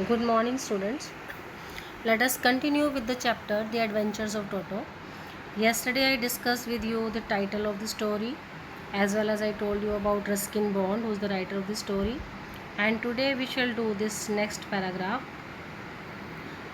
Good morning, students. Let us continue with the chapter The Adventures of Toto. Yesterday, I discussed with you the title of the story as well as I told you about Ruskin Bond, who is the writer of the story. And today, we shall do this next paragraph.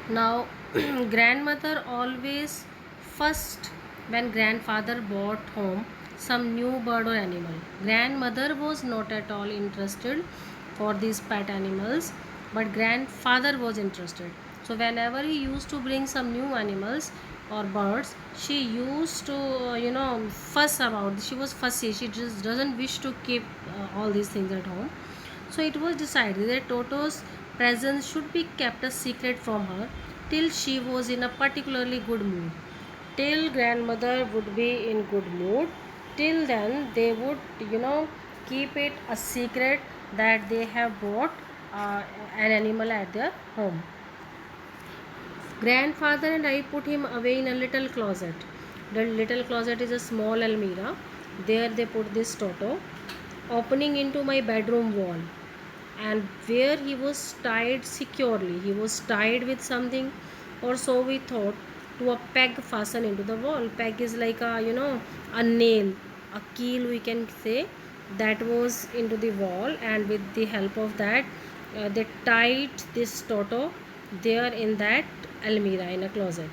Now, grandmother always first when grandfather brought home some new bird or animal. Grandmother was not at all interested for these pet animals, but grandfather was interested. So whenever he used to bring some new animals or birds, she used to fuss about. She was fussy. She just doesn't wish to keep all these things at home. So it was decided that Toto's presence should be kept a secret from her till she was in a particularly good mood. Till grandmother would be in good mood, till then they would, keep it a secret that they have brought an animal at their home. Grandfather and I put him away in a little closet. The little closet is a small almirah. There they put this Toto, opening into my bedroom wall, and where he was tied securely. He was tied with something, or so we thought, to a peg fastened into the wall. Peg is like a nail, a keel we can say, that was into the wall, and with the help of that, they tied this Toto there in that almirah in a closet.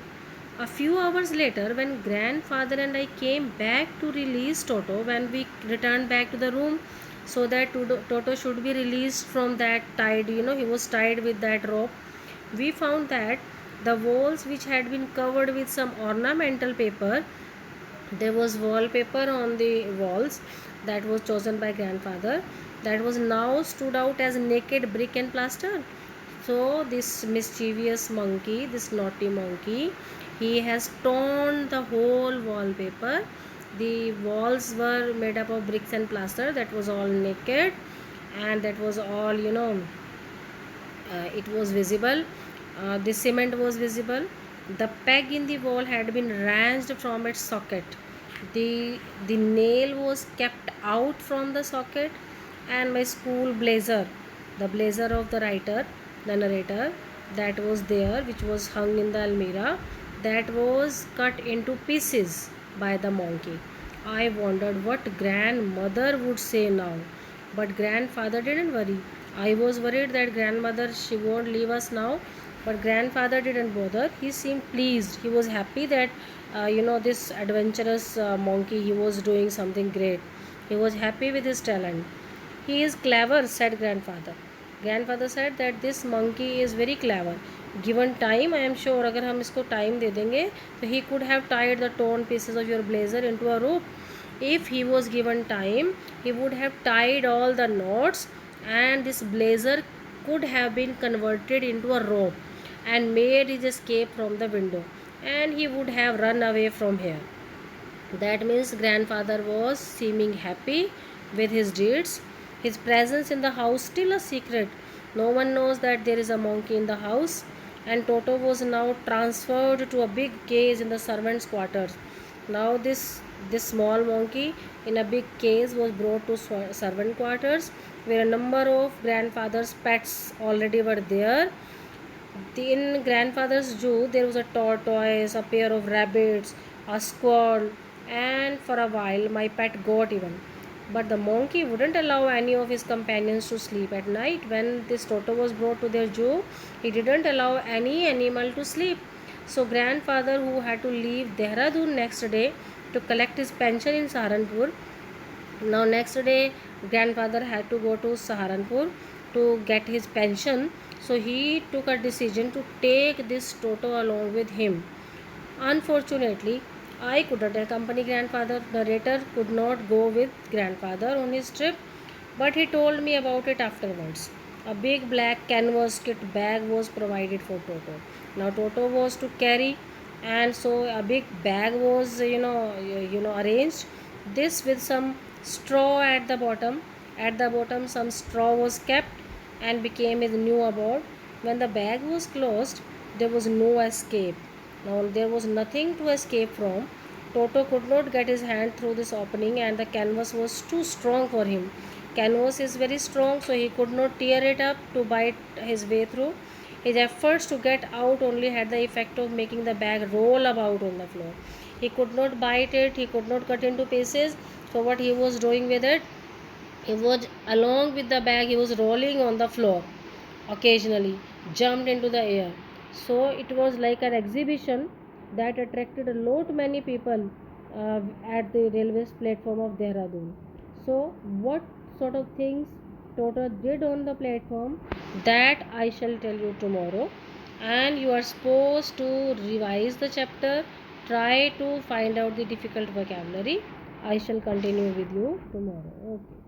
A few hours later, when grandfather and I came back to release Toto, when we returned back to the room so that Toto should be released from that tied, he was tied with that rope, we found that the walls, which had been covered with some ornamental paper, there was wallpaper on the walls that was chosen by grandfather, that was now stood out as naked brick and plaster. So this mischievous monkey, this naughty monkey, he has torn the whole wallpaper. The walls were made up of bricks and plaster, that was all naked, and that was all, it was visible. The cement was visible. The peg in the wall had been wrenched from its socket. The nail was kept out from the socket, and my school blazer, the blazer of the writer, the narrator, that was there, which was hung in the almirah, that was cut into pieces by the monkey. I wondered what grandmother would say now, but grandfather didn't worry. I was worried that grandmother, she won't leave us now, but grandfather didn't bother. He seemed pleased. He was happy that this adventurous monkey, he was doing something great. He was happy with his talent. He is clever, said grandfather. Grandfather said that this monkey is very clever. Given time, I am sure अगर हम इसको time दे देंगे तो he could have tied the torn pieces of your blazer into a rope. If he was given time, he would have tied all the knots, and this blazer could have been converted into a rope and made his escape from the window, and he would have run away from here. That means grandfather was seeming happy with his deeds. His presence in the house still a secret. No one knows that there is a monkey in the house, and Toto was now transferred to a big cage in the servants' quarters. Now this small monkey in a big cage was brought to servant quarters, where a number of grandfather's pets already were there. In grandfather's zoo, there was a tortoise, a pair of rabbits, a squirrel, and for a while my pet goat even. But the monkey wouldn't allow any of his companions to sleep at night. When this Toto was brought to their zoo, he didn't allow any animal to sleep. So grandfather, who had to leave Dehradun next day to collect his pension in Saharanpur, now next day grandfather had to go to Saharanpur to get his pension. So he took a decision to take this Toto along with him. Unfortunately, I couldn't accompany grandfather. Narrator could not go with grandfather on his trip, but he told me about it afterwards. A big black canvas kit bag was provided for Toto. Now Toto was to carry, and so a big bag was arranged. This with some straw at the bottom. At the bottom, some straw was kept and became his new abode. When the bag was closed, there was no escape. Now there was nothing to escape from. Toto could not get his hand through this opening, and the canvas was too strong for him. Canvas is very strong, so he could not tear it up to bite his way through. His efforts to get out only had the effect of making the bag roll about on the floor. He could not bite it, he could not cut into pieces. So what he was doing with it, he was along with the bag, he was rolling on the floor, occasionally jumped into the air. So it was like an exhibition that attracted a lot many people at the railway platform of Dehradun. So what sort of things Toto did on the platform, that I shall tell you tomorrow. And you are supposed to revise the chapter, try to find out the difficult vocabulary. I shall continue with you tomorrow. Okay.